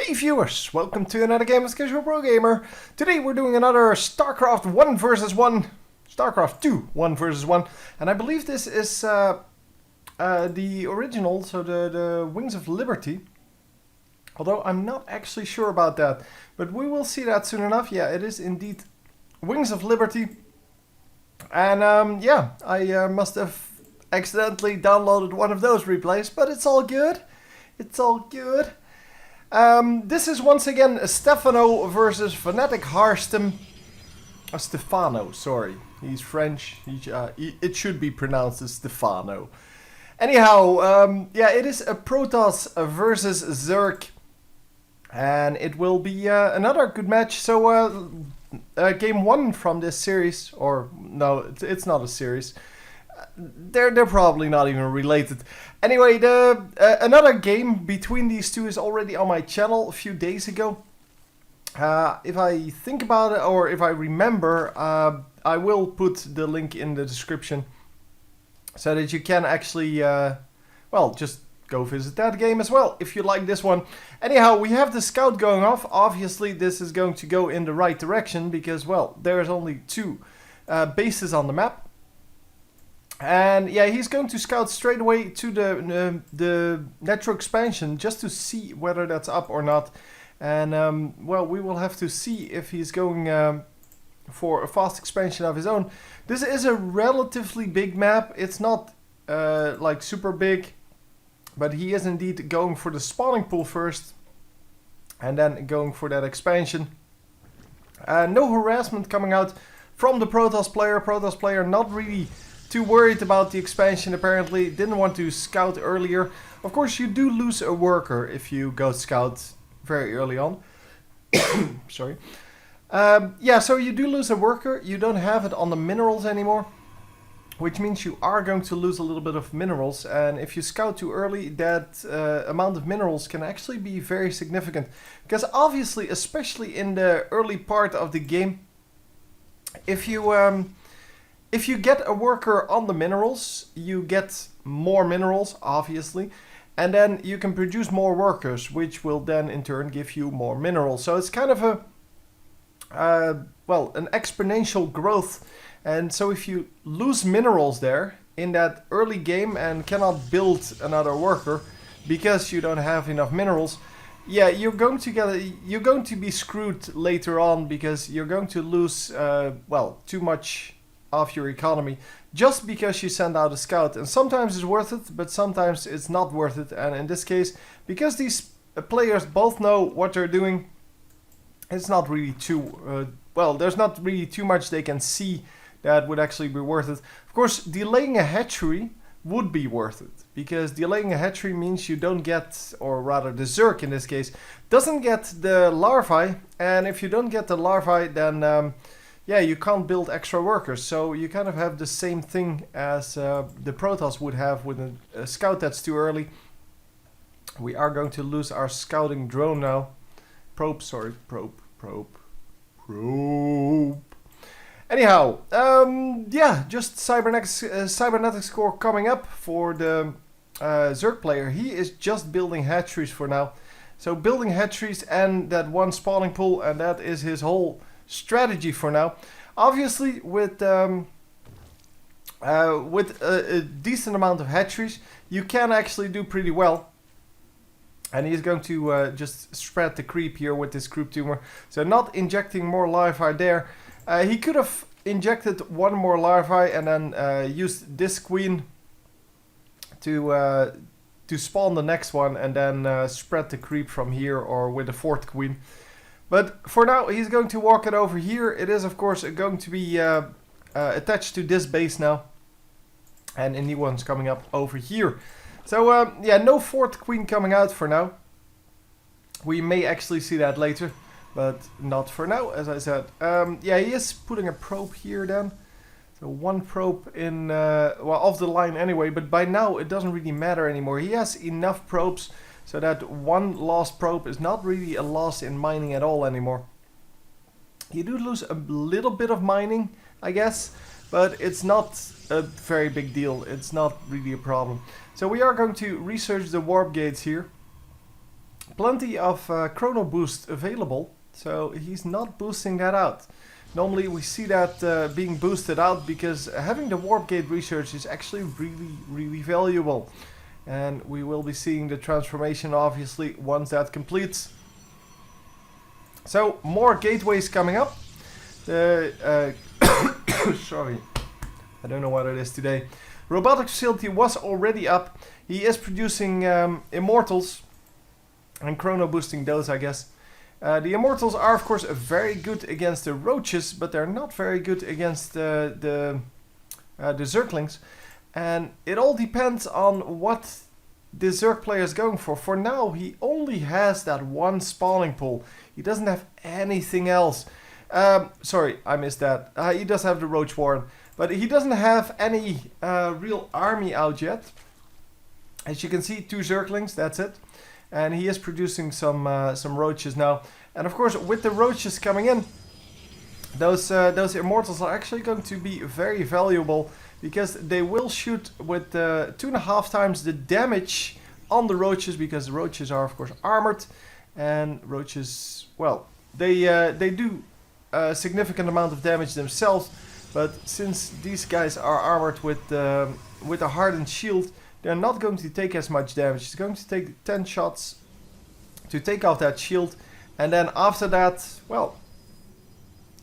Hey viewers, welcome to another game as Casual Pro Gamer. Today we're doing another Starcraft 1 versus 1, Starcraft 2 1 versus 1, and I believe this is the original, so the Wings of Liberty. Although I'm not actually sure about that, but we will see that soon enough. Yeah, it is indeed Wings of Liberty, and yeah, I must have accidentally downloaded one of those replays, but it's all good. It's all good. This is once again Stephano versus FnticHarstem. Stephano, sorry. He's French. It should be pronounced as Stephano. Anyhow, yeah, it is a Protoss versus Zerg. And it will be another good match. So, game 1 from this series. Or, no, it's not a series. They're probably not even related. Anyway, another game between these two is already on my channel a few days ago. If I think about it, or if I remember, I will put the link in the description so that you can actually, well, just go visit that game as well if you like this one. Anyhow, we have the scout going off. Obviously, this is going to go in the right direction because, well, there's only 2 bases on the map. And yeah, he's going to scout straight away to the natural expansion just to see whether that's up or not. And well, we will have to see if he's going for a fast expansion of his own. This is a relatively big map. It's not like super big, but he is indeed going for the spawning pool first and then going for that expansion. No harassment coming out from the Protoss player. Protoss player not really too worried about the expansion, apparently. Didn't want to scout earlier. Of course, you do lose a worker if you go scout very early on. Sorry. Yeah, so you do lose a worker. You don't have it on the minerals anymore, which means you are going to lose a little bit of minerals. And if you scout too early, that amount of minerals can actually be very significant. Because obviously, especially in the early part of the game, if you get a worker on the minerals, you get more minerals, obviously, and then you can produce more workers, which will then in turn give you more minerals. So it's kind of a, well, an exponential growth. And so if you lose minerals there in that early game and cannot build another worker because you don't have enough minerals, yeah, you're going to be screwed later on because you're going to lose, well, too much of your economy just because you send out a scout. And sometimes it's worth it, but sometimes it's not worth it. And in this case, because these players both know what they're doing, it's not really too well, there's not really too much they can see that would actually be worth it. Of course, delaying a hatchery would be worth it, because delaying a hatchery means you don't get, or rather the Zerg in this case doesn't get the larvae, and if you don't get the larvae, then yeah, you can't build extra workers. So you kind of have the same thing as the Protoss would have with a scout that's too early. We are going to lose our scouting drone now. Probe. Anyhow, yeah, just cybernetics core coming up for the Zerg player. He is just building hatcheries for now. So building hatcheries and that one spawning pool, and that is his whole strategy for now. Obviously, with a decent amount of hatcheries, you can actually do pretty well. And he's going to just spread the creep here with this group tumor. So not injecting more larvae there. He could have injected one more larvae and then used this queen to spawn the next one, and then spread the creep from here, or with the 4th queen. But for now, he's going to walk it over here. It is, of course, going to be attached to this base now. And a new one's coming up over here. So, yeah, no 4th queen coming out for now. We may actually see that later, but not for now, as I said. Yeah, he is putting a probe here then. So one probe in, well, off the line anyway. But by now, it doesn't really matter anymore. He has enough probes so that one lost probe is not really a loss in mining at all anymore. You do lose a little bit of mining, I guess, but it's not a very big deal. It's not really a problem. So we are going to research the warp gates here. plenty of chrono boost available, so he's not boosting that out. Normally we see that being boosted out because having the warp gate research is actually really valuable. And we will be seeing the transformation obviously once that completes. So more gateways coming up. The sorry, I don't know what it is today. Robotics facility was already up. He is producing immortals and chrono boosting those, I guess. The immortals are of course very good against the roaches, but they're not very good against the zerglings. And it all depends on what the Zerg player is going for. For now, he only has that one spawning pool. He doesn't have anything else. Sorry, I missed that. He does have the Roach Warren, but he doesn't have any real army out yet. As you can see, 2 Zerglings, that's it. And he is producing some roaches now. And of course, with the roaches coming in, those immortals are actually going to be very valuable, because they will shoot with 2.5 times the damage on the roaches, because the roaches are of course armored, and roaches, well, they do a significant amount of damage themselves, but since these guys are armored with a hardened shield, they're not going to take as much damage. It's going to take 10 shots to take off that shield, and then after that, well,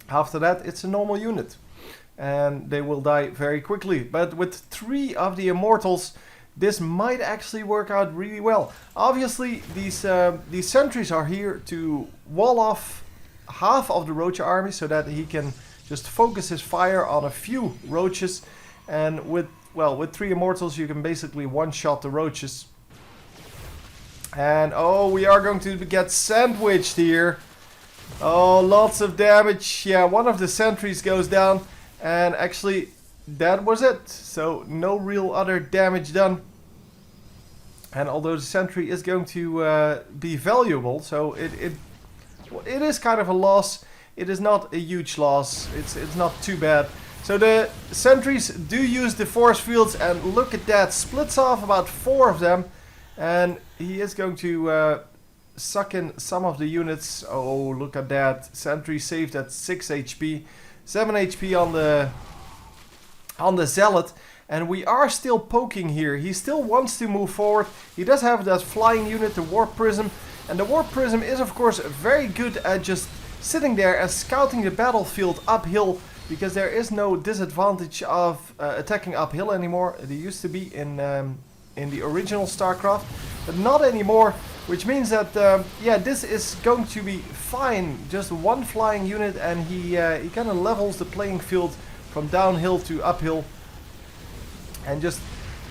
after that it's a normal unit. And they will die very quickly. But with 3 of the immortals, this might actually work out really well. Obviously, these sentries are here to wall off half of the roach army, so that he can just focus his fire on a few roaches. And with 3 immortals, you can basically one-shot the roaches. And oh, we are going to get sandwiched here. Oh, lots of damage. Yeah, one of the sentries goes down. And actually, that was it. So, no real other damage done. And although the sentry is going to be valuable, so it is kind of a loss. It is not a huge loss. It's not too bad. So the sentries do use the force fields, and look at that. Splits off about 4 of them. And he is going to suck in some of the units. Oh, look at that. Sentry saved at 6 HP. 7 HP on the Zealot, and we are still poking here. He still wants to move forward. He does have that flying unit, the Warp Prism, and the Warp Prism is of course very good at just sitting there and scouting the battlefield uphill, because there is no disadvantage of attacking uphill anymore. There used to be in the original Starcraft, but not anymore. Which means that, yeah, this is going to be fine. Just one flying unit, and he kind of levels the playing field from downhill to uphill. And just,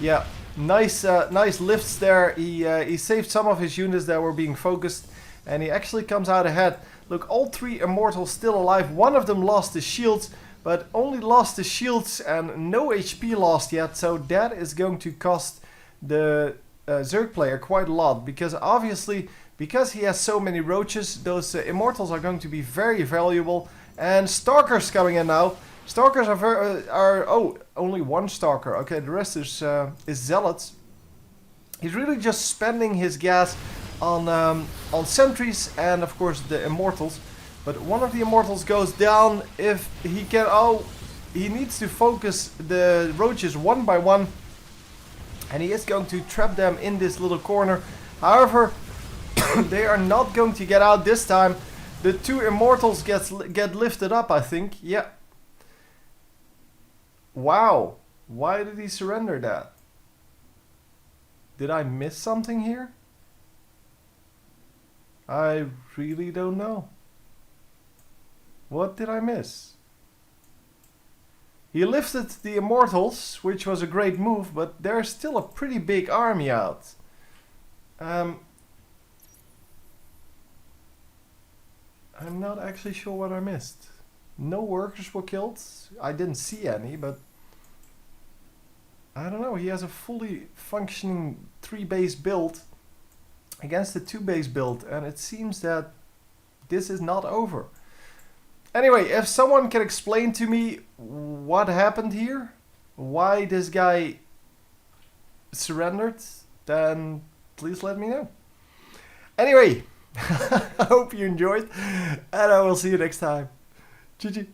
yeah, nice lifts there. He saved some of his units that were being focused, and he actually comes out ahead. Look, all 3 immortals still alive. One of them lost his shields, but only lost the shields and no HP lost yet. So that is going to cost the Zerg player quite a lot, because obviously, because he has so many roaches, those immortals are going to be very valuable. And Stalkers coming in now. Stalkers are oh, only 1 Stalker. Okay, the rest is Zealots. He's really just spending his gas on sentries and of course the immortals. But one of the immortals goes down. If he can, oh, he needs to focus the roaches one by one. And he is going to trap them in this little corner. However, they are not going to get out this time. The 2 immortals get lifted up, I think. Yeah. Wow. Why did he surrender that? Did I miss something here? I really don't know. What did I miss? He lifted the immortals, which was a great move, but there's still a pretty big army out. I'm not actually sure what I missed. No workers were killed. I didn't see any, but I don't know. He has a fully functioning 3-base build against a 2-base build, and it seems that this is not over. Anyway, if someone can explain to me what happened here, why this guy surrendered, then please let me know. Anyway, I hope you enjoyed, and I will see you next time. GG.